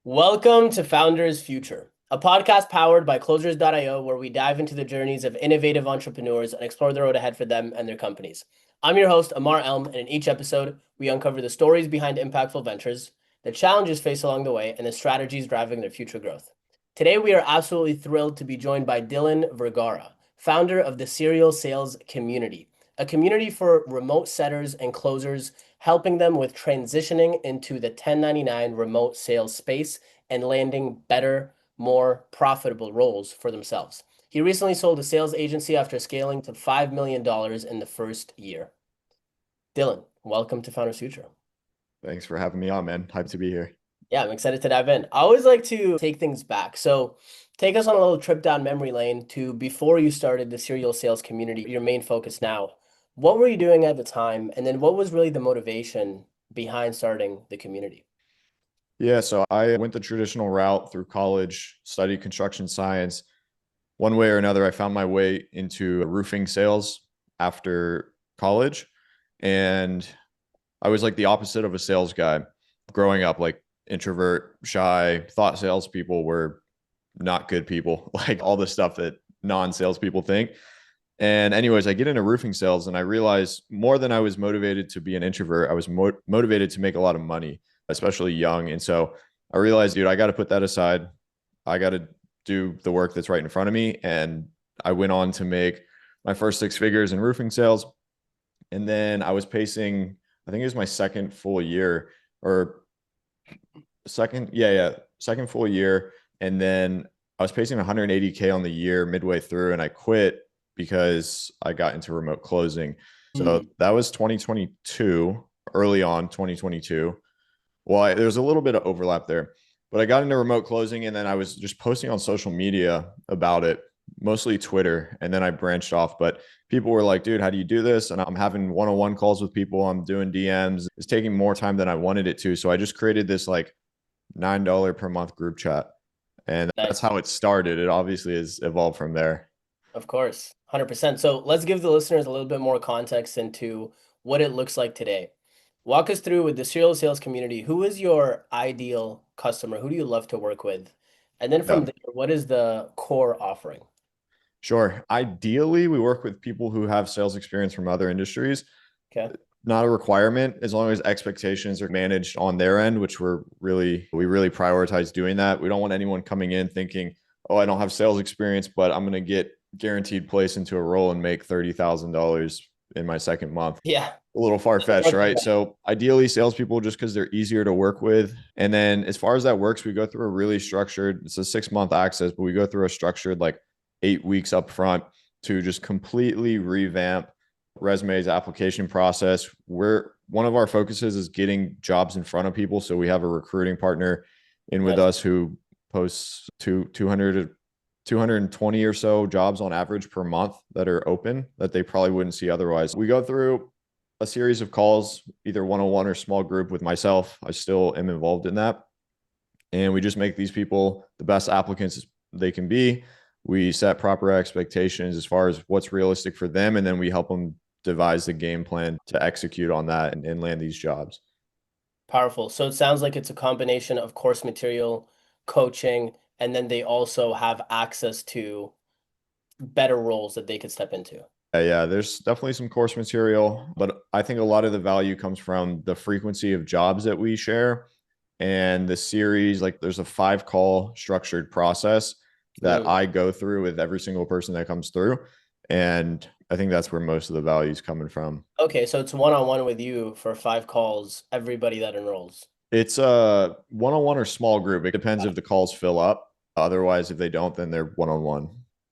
Welcome to Founders Future, a podcast powered by Closers.io, where we dive into the journeys of innovative entrepreneurs and explore the road ahead for them and their companies. I'm your host, Ammar, and in each episode, we uncover the stories behind impactful ventures, the challenges faced along the way, and the strategies driving their future growth. Today, we are absolutely thrilled to be joined by Dylan Vergara, founder of the Serial Sales Community, a community for remote setters and closers, helping them with transitioning into the 1099 remote sales space and landing better, more profitable roles for themselves. He recently sold a sales agency after scaling to $5 million in the first year. Dylan, welcome to Founders Future. Thanks for having me on, man. Hyped to be here. Yeah, I'm excited to dive in. I always like to take things back. So take us on a little trip down memory lane to before you started the serial sales community, your main focus now. What were you doing at the time? And then what was really the motivation behind starting the community? Yeah, so I went the traditional route through college, studied construction science. One way or another, I found my way into roofing sales after college. And I was like the opposite of a sales guy growing up, like introvert, shy, thought salespeople were not good people, like all the stuff that non-salespeople think. And anyways, I get into roofing sales and I realized more than I was motivated to be an introvert, I was motivated to make a lot of money, especially young. And so I realized, dude, I got to put that aside. I got to do the work that's right in front of me. And I went on to make my first six figures in roofing sales. And then I was pacing, I think it was my second full year or second full year. And then I was pacing 180K on the year midway through and I quit because I got into remote closing. So that was 2022, early on 2022. Well, there's a little bit of overlap there, but I got into remote closing and then I was just posting on social media about it, mostly Twitter. And then I branched off, but people were like, dude, how do you do this? And I'm having one-on-one calls with people. I'm doing DMs. It's taking more time than I wanted it to. So I just created this like $9 per month group chat. And that's Nice. how it started. It obviously has evolved from there. Of course, 100%. So let's give the listeners a little bit more context into what it looks like today. Walk us through with the serial sales community. Who is your ideal customer? Who do you love to work with? And then from Yeah, there, what is the core offering? sure. Ideally, we work with people who have sales experience from other industries. Okay. Not a requirement as long as expectations are managed on their end, which we really prioritize doing that. We don't want anyone coming in thinking, oh, I don't have sales experience, but I'm going to get guaranteed place into a role and make $30,000 in my second month. Yeah. A little far-fetched, right? So ideally salespeople just because they're easier to work with. And then as far as that works, we go through a really structured, it's a 6 month access, but we go through a structured like 8 weeks up front to just completely revamp resumes, application process. Where one of our focuses is getting jobs in front of people. So we have a recruiting partner in with Nice. us who posts 220 or so jobs on average per month that are open that they probably wouldn't see otherwise. We go through a series of calls, either one-on-one or small group with myself. I still am involved in that. And we just make these people the best applicants they can be. We set proper expectations as far as what's realistic for them. And then we help them devise the game plan to execute on that and land these jobs. Powerful. So it sounds like it's a combination of course material, coaching, and then they also have access to better roles that they could step into. Yeah, there's definitely some course material, but I think a lot of the value comes from the frequency of jobs that we share and the series. Like there's a 5 call structured process that Mm. I go through with every single person that comes through. And I think that's where most of the value is coming from. Okay, so it's one-on-one with you for 5 calls, everybody that enrolls. It's a one-on-one or small group. It depends if the calls fill up. Otherwise, if they don't, then they're one-on-one.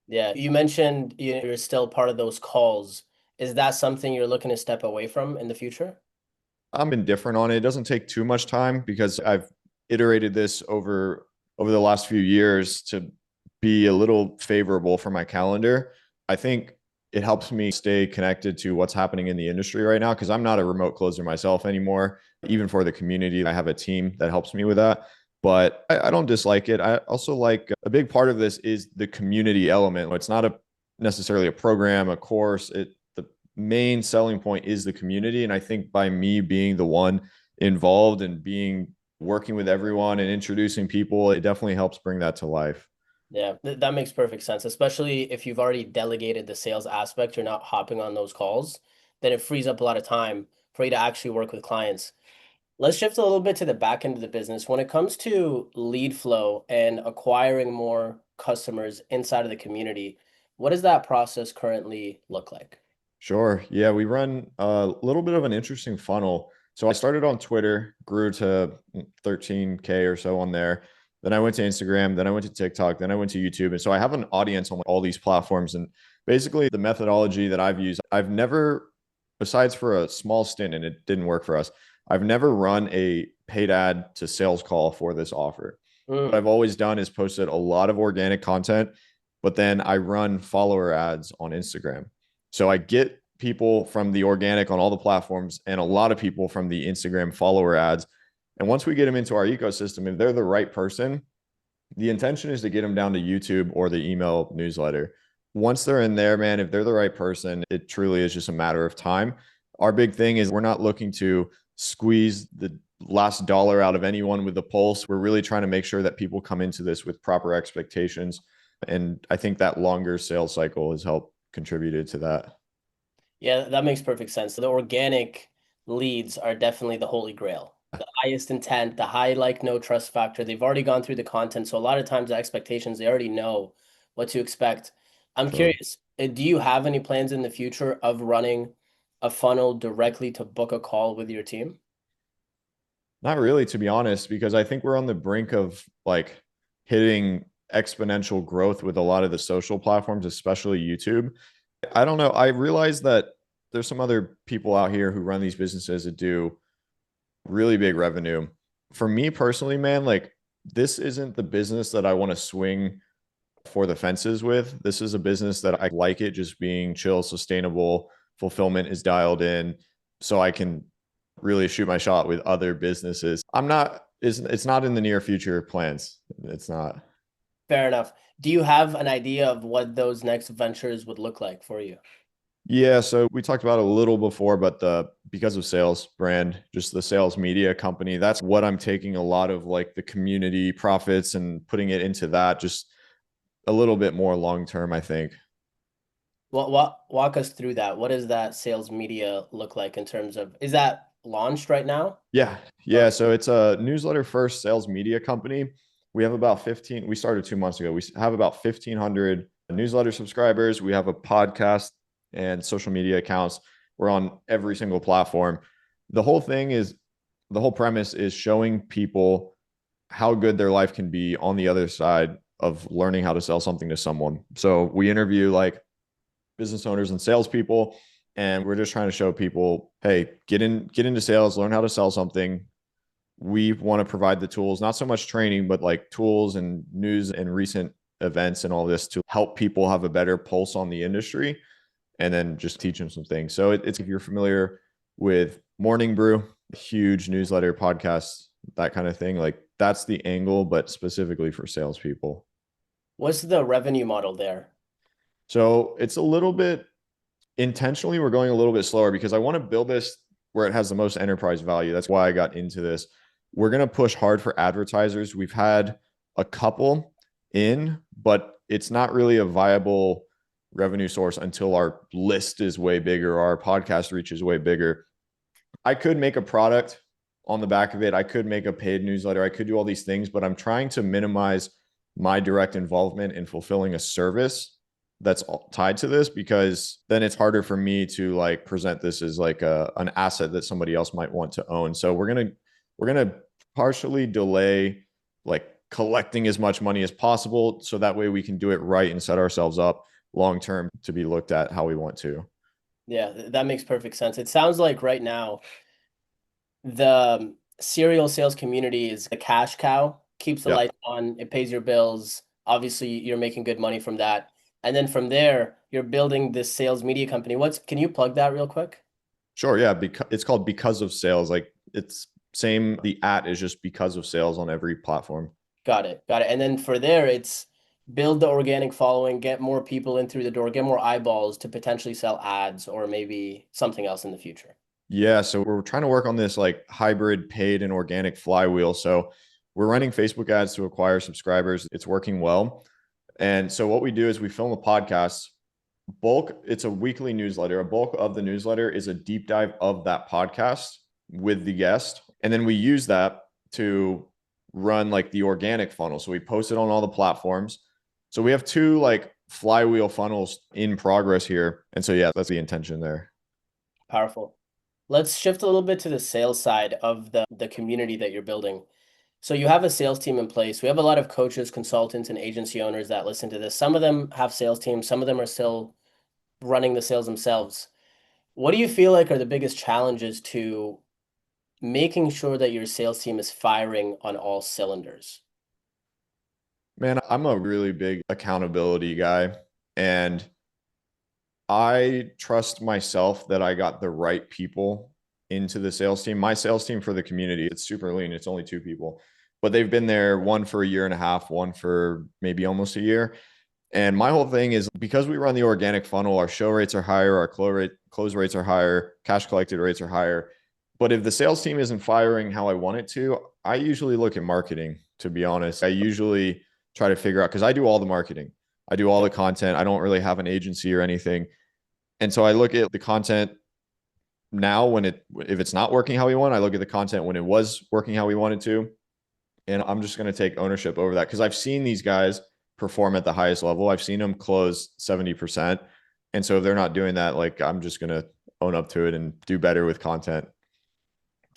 Yeah, you mentioned you're still part of those calls. Is that something you're looking to step away from in the future? I'm indifferent on it. It doesn't take too much time because I've iterated this over the last few years to be a little favorable for my calendar. I think it helps me stay connected to what's happening in the industry right now because I'm not a remote closer myself anymore. Even for the community, I have a team that helps me with that. But I don't dislike it. I also like a big part of this is the community element. It's not necessarily a program, a course. The main selling point is the community. And I think by me being the one involved and being working with everyone and introducing people, it definitely helps bring that to life. Yeah, that makes perfect sense, especially if you've already delegated the sales aspect, you're not hopping on those calls, then it frees up a lot of time for you to actually work with clients. Let's shift a little bit to the back end of the business. When it comes to lead flow and acquiring more customers inside of the community, what does that process currently look like? Sure. Yeah, we run a little bit of an interesting funnel. So I started on Twitter, grew to 13K or so on there. Then I went to Instagram, then I went to TikTok, then I went to YouTube. And so I have an audience on all these platforms. And basically, the methodology that I've used, I've never, besides for a small stint and it didn't work for us, I've never run a paid ad to sales call for this offer. What Mm. I've always done is posted a lot of organic content, but then I run follower ads on Instagram. So I get people from the organic on all the platforms and a lot of people from the Instagram follower ads. And once we get them into our ecosystem, if they're the right person, the intention is to get them down to YouTube or the email newsletter. Once they're in there, man, if they're the right person, it truly is just a matter of time. Our big thing is we're not looking to squeeze the last dollar out of anyone with the pulse. We're really trying to make sure that people come into this with proper expectations. And I think that longer sales cycle has helped contributed to that. Yeah, that makes perfect sense. The organic leads are definitely the holy grail. The highest intent, the high like no trust factor. They've already gone through the content. So a lot of times the expectations, they already know what to expect. I'm Sure. curious, do you have any plans in the future of running a funnel directly to book a call with your team? Not really, to be honest, because I think we're on the brink of like hitting exponential growth with a lot of the social platforms, especially YouTube. I don't know. I realize that there's some other people out here who run these businesses that do really big revenue. For me personally, man, like this isn't the business that I want to swing for the fences with. This is a business that I like it just being chill, sustainable, fulfillment is dialed in, so I can really shoot my shot with other businesses. I'm not, it's not in the near future plans. It's not. Fair enough. Do you have an idea of what those next ventures would look like for you? Yeah, so we talked about it a little before, but the because of sales brand, just the sales media company, that's what I'm taking a lot of like the community profits and putting it into that just a little bit more long term, I think. Walk us through that. What does that sales media look like in terms of, is that launched right now? Yeah. Or Yeah. So it's a newsletter first sales media company. We have about 15, we started 2 months ago. We have about 1,500 newsletter subscribers. We have a podcast and social media accounts. We're on every single platform. The whole thing is, the whole premise is showing people how good their life can be on the other side of learning how to sell something to someone. So we interview like business owners and salespeople. And we're just trying to show people, hey, get into sales, learn how to sell something. We want to provide the tools, not so much training, but like tools and news and recent events and all this to help people have a better pulse on the industry and then just teach them some things. So it's if you're familiar with Morning Brew, huge newsletter, podcast, that kind of thing, like that's the angle, but specifically for salespeople. what's the revenue model there? So it's a little bit intentionally, we're going a little bit slower because I want to build this where it has the most enterprise value. That's why I got into this. We're going to push hard for advertisers. We've had a couple in, but it's not really a viable revenue source until our list is way bigger, our podcast reach is way bigger. I could make a product on the back of it. I could make a paid newsletter. I could do all these things, but I'm trying to minimize my direct involvement in fulfilling a service that's tied to this because then it's harder for me to like present this as like an asset that somebody else might want to own. So we're going to partially delay like collecting as much money as possible so that way we can do it right and set ourselves up long term to be looked at how we want to. Yeah, that makes perfect sense. It sounds like right now the serial sales community is a cash cow, keeps the Yeah. lights on, it pays your bills. Obviously, you're making good money from that. And then from there, you're building this sales media company. Can you plug that real quick? Sure. Yeah. Because it's called because of sales. Like it's same. The at is just because of sales on every platform. Got it. Got it. And then for there, it's build the organic following, get more people in through the door, get more eyeballs to potentially sell ads or maybe something else in the future. Yeah, so we're trying to work on this like hybrid paid and organic flywheel. So we're running Facebook ads to acquire subscribers. It's working well. And so what we do is we film a podcast. It's a weekly newsletter. A bulk of the newsletter is a deep dive of that podcast with the guest. And then we use that to run like the organic funnel. So we post it on all the platforms. So we have two like flywheel funnels in progress here. And so yeah, that's the intention there. Powerful. Let's shift a little bit to the sales side of the community that you're building. So you have a sales team in place. We have a lot of coaches, consultants, and agency owners that listen to this. Some of them have sales teams, some of them are still running the sales themselves. What do you feel like are the biggest challenges to making sure that your sales team is firing on all cylinders? Man, I'm a really big accountability guy, and I trust myself that I got the right people into the sales team. My sales team for the community, it's super lean. It's only two people, but they've been there, one for a year and a half, one for maybe almost a year. And my whole thing is because we run the organic funnel, our show rates are higher, our close rates are higher, cash collected rates are higher. But if the sales team isn't firing how I want it to, I usually look at marketing, to be honest. I usually try to figure out because I do all the marketing, I do all the content. I don't really have an agency or anything. And so I look at the content now if it's not working how we want, I look at the content when it was working how we wanted to. And I'm just going to take ownership over that because I've seen these guys perform at the highest level. I've seen them close 70%. And so if they're not doing that, like I'm just going to own up to it and do better with content.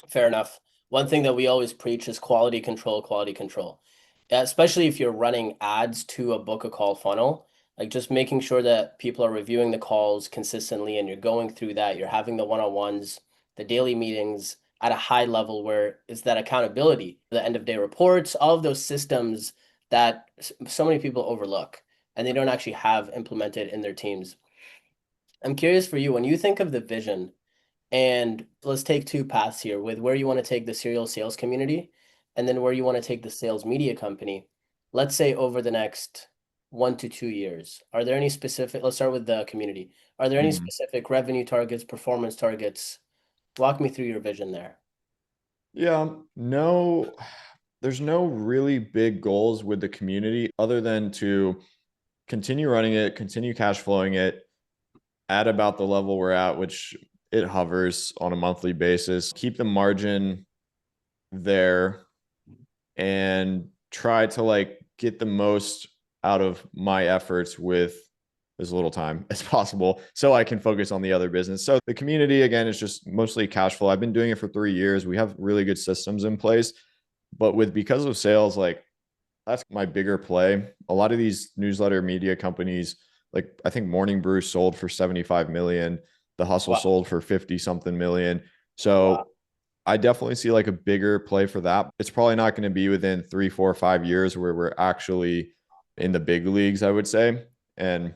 Fair enough. One thing that we always preach is quality control, quality control. Especially if you're running ads to a book a call funnel, like just making sure that people are reviewing the calls consistently and you're going through that, you're having the one-on-ones, the daily meetings at a high level where it's that accountability, the end of day reports, all of those systems that so many people overlook and they don't actually have implemented in their teams. I'm curious for you, when you think of the vision, and let's take two paths here with where you want to take the serial sales community and then where you want to take the sales media company. Let's say over the next 1 to 2 years, are there any specific, let's start with the community. Are there any Mhm. specific revenue targets, performance targets? Walk me through your vision there. Yeah, no, there's no really big goals with the community other than to continue running it, continue cash flowing it at about the level we're at, which it hovers on a monthly basis. Keep the margin there and try to like get the most out of my efforts with as little time as possible so I can focus on the other business. So the community again is just mostly cash flow. I've been doing it for 3 years. We have really good systems in place, but with because of sales, like that's my bigger play. A lot of these newsletter media companies, like I think Morning Brew sold for 75 million, The Hustle Wow. sold for 50 something million. Wow. So I definitely see like a bigger play for that. It's probably not going to be within 3, 4, 5 years where we're actually in the big leagues, I would say. And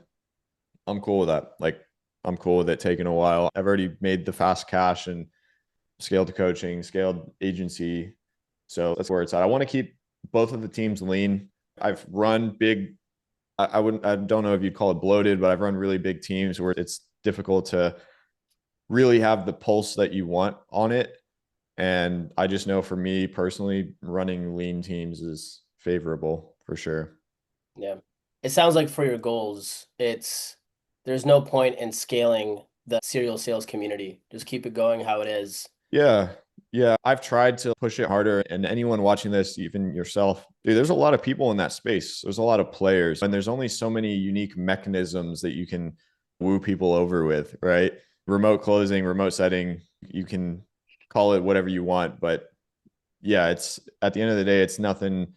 I'm cool with that. Like I'm cool with it taking a while. I've already made the fast cash and scaled to coaching, scaled agency. So that's where it's at. I want to keep both of the teams lean. I've run big, I don't know if you'd call it bloated, but I've run really big teams where it's difficult to really have the pulse that you want on it. And I just know for me personally, running lean teams is favorable for sure. Yeah. It sounds like for your goals, there's no point in scaling the serial sales community. Just keep it going how it is. Yeah. Yeah. I've tried to push it harder. And anyone watching this, even yourself, dude, there's a lot of people in that space. There's a lot of players, and there's only so many unique mechanisms that you can woo people over with, right? Remote closing, remote setting, you can call it whatever you want. But yeah, it's at the end of the day, it's nothing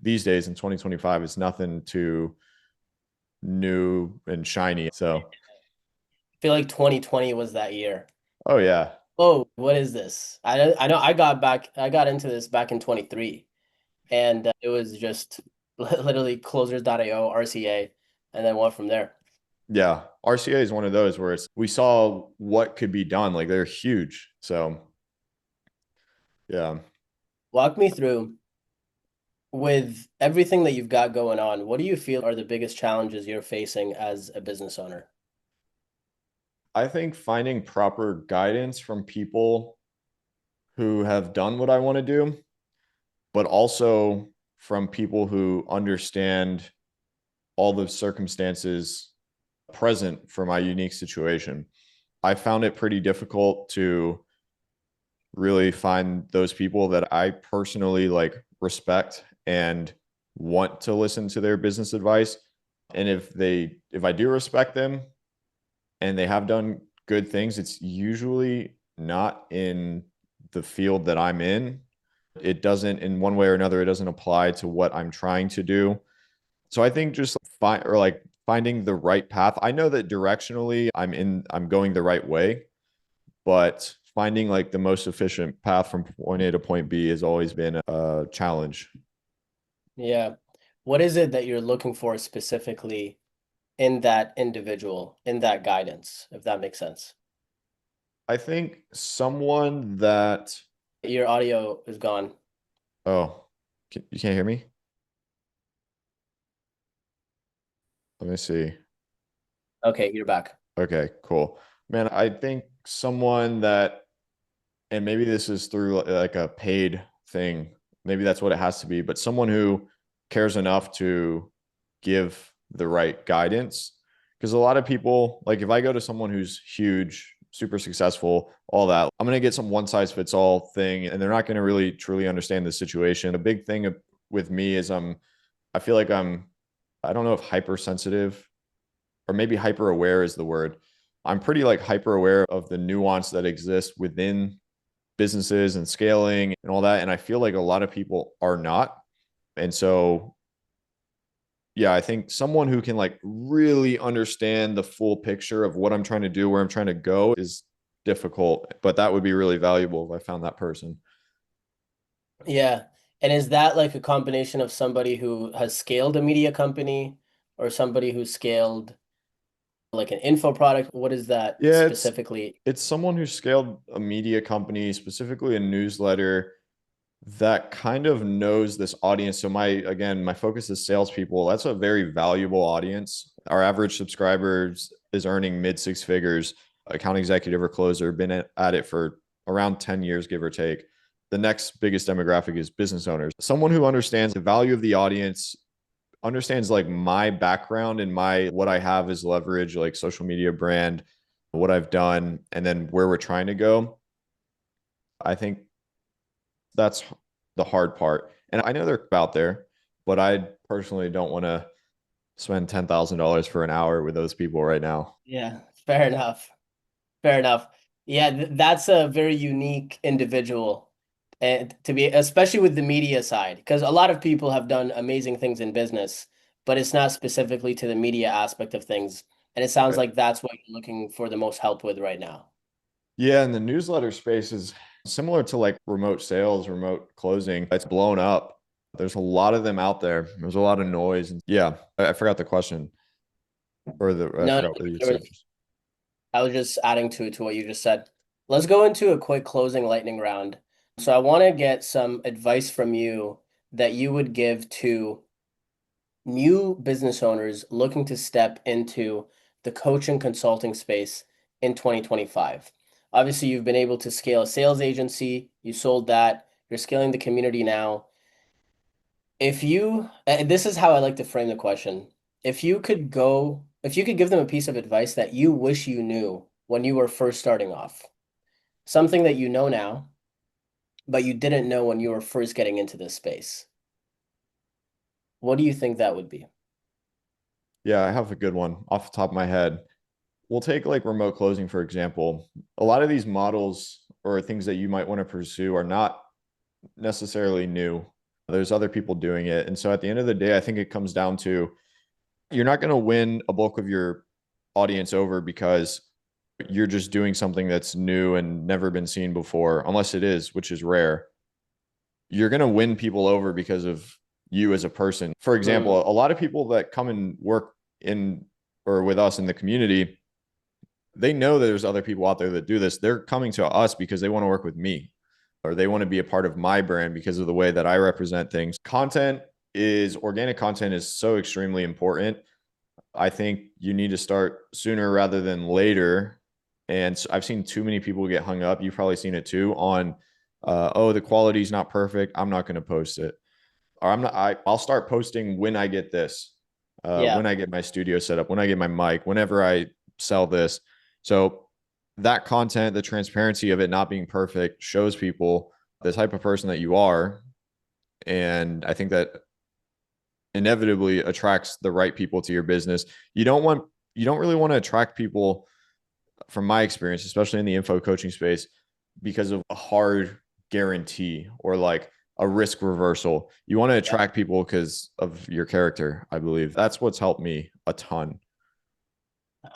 these days in 2025, it's nothing too new and shiny. So, I feel like 2020 was that year. oh yeah. Oh, what is this? I know I got into this back in 23 and it was just literally closers.io, RCA, and then went from there. Yeah. RCA is one of those where we saw what could be done. Like they're huge. So yeah. Walk me through with everything that you've got going on. What do you feel are the biggest challenges you're facing as a business owner? I think finding proper guidance from people who have done what I want to do, but also from people who understand all the circumstances present for my unique situation. I found it pretty difficult to really find those people that I personally like respect and want to listen to their business advice. And if I do respect them and they have done good things, it's usually not in the field that I'm in. It doesn't, in one way or another, it doesn't apply to what I'm trying to do. So I think just finding the right path. I know that directionally I'm going the right way, but finding like the most efficient path from point A to point B has always been a challenge. Yeah. What is it that you're looking for specifically in that individual, in that guidance, if that makes sense? I think someone that, Your audio is gone. oh, you can't hear me? Let me see. Okay, you're back. Okay, cool. Man, I think someone that, and maybe this is through like a paid thing, maybe that's what it has to be, but someone who cares enough to give the right guidance. Because a lot of people, like if I go to someone who's huge, super successful, all that, I'm going to get some one size fits all thing, and they're not going to really truly understand the situation. A big thing with me is I feel like I don't know if hypersensitive or maybe hyper aware is the word. I'm pretty like hyper aware of the nuance that exists within businesses and scaling and all that. And I feel like a lot of people are not. And so, yeah, I think someone who can like really understand the full picture of what I'm trying to do, where I'm trying to go is difficult, but that would be really valuable if I found that person. Yeah. And is that like a combination of somebody who has scaled a media company or somebody who scaled like an info product? What is that Yeah, specifically? it's someone who scaled a media company, specifically a newsletter that kind of knows this audience. So my focus is salespeople. That's a very valuable audience. Our average subscribers is earning mid six figures. Account executive or closer, been at it for around 10 years, give or take. The next biggest demographic is business owners. Someone who understands the value of the audience, understands like my background and what I have as leverage, like social media brand, what I've done, and then where we're trying to go. I think that's the hard part. And I know they're out there, but I personally don't want to spend $10,000 for an hour with those people right now. Yeah, fair enough. Fair enough. Yeah, that's a very unique individual, and to be, especially with the media side, because a lot of people have done amazing things in business, but it's not specifically to the media aspect of things. And it sounds Right. like that's what you're looking for the most help with right now. Yeah, and the newsletter space is similar to like remote sales, remote closing. It's blown up. There's a lot of them out there. There's a lot of noise. And yeah, I forgot the question I No, no, forgot what you there said. was- I was just adding to what you just said. Let's go into a quick closing lightning round. So I want to get some advice from you that you would give to new business owners looking to step into the coaching consulting space in 2025. Obviously, you've been able to scale a sales agency, you sold that, you're scaling the community now. If you, and this is how I like to frame the question. If you could give them a piece of advice that you wish you knew when you were first starting off, something that you know now, but you didn't know when you were first getting into this space, what do you think that would be? Yeah, I have a good one off the top of my head. We'll take like remote closing, for example. A lot of these models or things that you might want to pursue are not necessarily new. There's other people doing it. And so at the end of the day, I think it comes down to you're not going to win a bulk of your audience over because you're just doing something that's new and never been seen before, unless it is, which is rare. You're going to win people over because of you as a person. For Mm, example, a lot of people that come and work in or with us in the community, they know that there's other people out there that do this. They're coming to us because they want to work with me or they want to be a part of my brand because of the way that I represent things. Organic content is so extremely important. I think you need to start sooner rather than later And so I've seen too many people get hung up. You've probably seen it too on, oh, the quality's not perfect. I'm not going to post it. Or I'll start posting when I get this, Yeah, when I get my studio set up, when I get my mic, whenever I sell this. So that content, the transparency of it not being perfect shows people the type of person that you are. And I think that inevitably attracts the right people to your business. You don't really want to attract people, from my experience, especially in the info coaching space, because of a hard guarantee or like a risk reversal. You want to yeah, attract people because of your character, I believe. That's what's helped me a ton.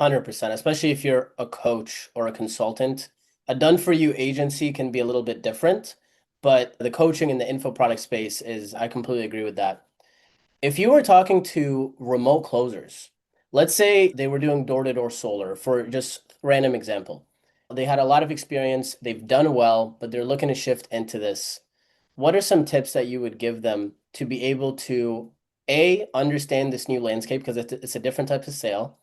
100%, especially if you're a coach or a consultant. A done for you agency can be a little bit different, but the coaching in the info product space is, I completely agree with that. If you were talking to remote closers, let's say they were doing door-to-door solar for just random example. They had a lot of experience, they've done well, but they're looking to shift into this. What are some tips that you would give them to be able to A, understand this new landscape because it's a different type of sale,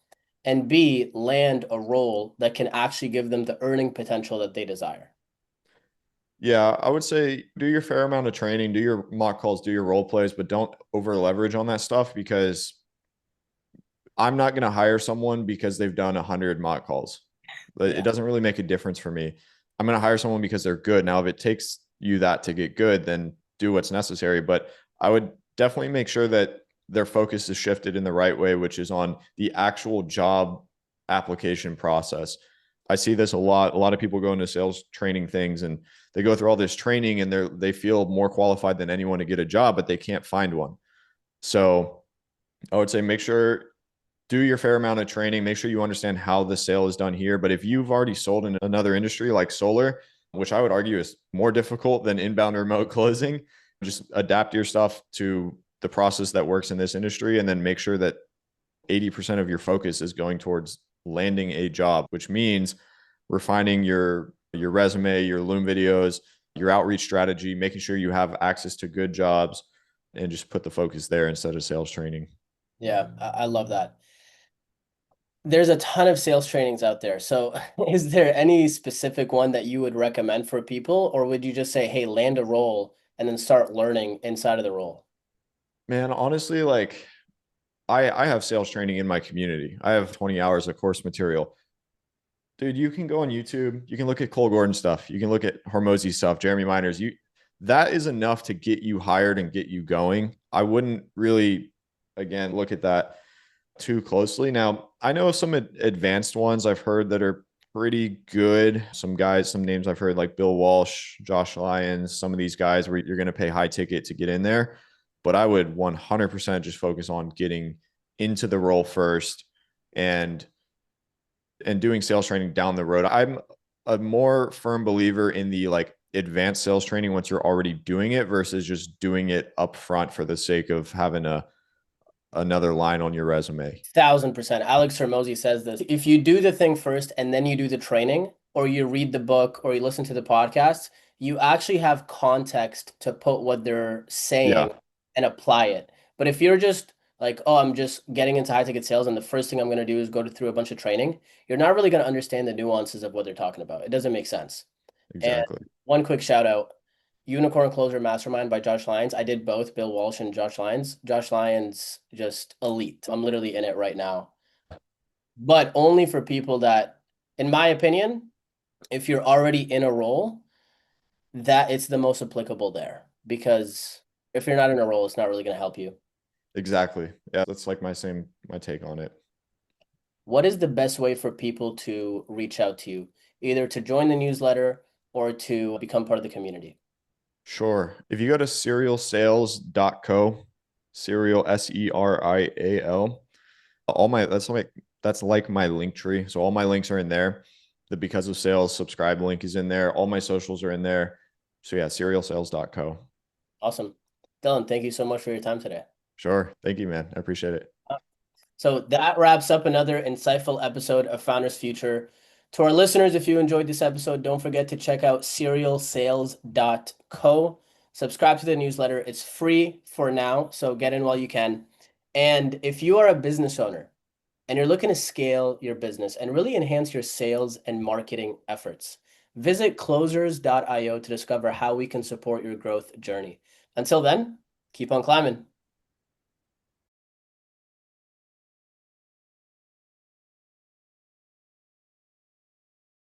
and B, land a role that can actually give them the earning potential that they desire? Yeah, I would say do your fair amount of training, do your mock calls, do your role plays, but don't over leverage on that stuff because I'm not going to hire someone because they've done 100 mock calls. It Yeah, doesn't really make a difference for me. I'm going to hire someone because they're good. Now, if it takes you that to get good, then do what's necessary. But I would definitely make sure that their focus is shifted in the right way, which is on the actual job application process. I see this a lot. A lot of people go into sales training things and they go through all this training and they feel more qualified than anyone to get a job, but they can't find one. So I would say make sure do your fair amount of training, make sure you understand how the sale is done here. But if you've already sold in another industry like solar, which I would argue is more difficult than inbound remote closing, just adapt your stuff to the process that works in this industry and then make sure that 80% of your focus is going towards landing a job, which means refining your resume, your Loom videos, your outreach strategy, making sure you have access to good jobs and just put the focus there instead of sales training. yeah, I love that. There's a ton of sales trainings out there. So, is there any specific one that you would recommend for people, or would you just say, hey, land a role and then start learning inside of the role? Man, honestly, like I have sales training in my community. I have 20 hours of course material. Dude, you can go on YouTube. You can look at Cole Gordon stuff. You can look at Hormozy stuff, Jeremy Miners. That is enough to get you hired and get you going. I wouldn't really, again, look at that too closely. Now, I know some advanced ones I've heard that are pretty good. Some guys, some names I've heard like Bill Walsh, Josh Lyons, some of these guys where you're going to pay high ticket to get in there. But I would 100% just focus on getting into the role first and doing sales training down the road. I'm a more firm believer in the like advanced sales training once you're already doing it versus just doing it up front for the sake of having another line on your resume. 1,000%. Alex Hormozy says this. If you do the thing first and then you do the training, or you read the book, or you listen to the podcast, you actually have context to put what they're Yeah, saying and apply it. But if you're just like, oh, I'm just getting into high ticket sales, and the first thing I'm going to do is go through a bunch of training, you're not really going to understand the nuances of what they're talking about. It doesn't make sense. And exactly. one quick shout out, Unicorn Closer Mastermind by Josh Lyons. I did both, Bill Walsh and Josh Lyons. Josh Lyons, just elite. I'm literally in it right now. But only for people that, in my opinion, if you're already in a role, that it's the most applicable there. Because if you're not in a role, it's not really going to help you. Exactly. Yeah, that's like my take on it. What is the best way for people to reach out to you, either to join the newsletter or to become part of the community? Sure. If you go to serialsales.co, serial SERIAL, all my that's like my link tree. So all my links are in there. The Because of Sales subscribe link is in there. All my socials are in there. So yeah, serialsales.co. Awesome. Dylan, thank you so much for your time today. Sure. Thank you, man. I appreciate it. So that wraps up another insightful episode of Founders Future. To our listeners, if you enjoyed this episode, don't forget to check out serialsales.co. Subscribe to the newsletter. It's free for now, so get in while you can. And if you are a business owner and you're looking to scale your business and really enhance your sales and marketing efforts, visit closers.io to discover how we can support your growth journey. Until then, keep on climbing.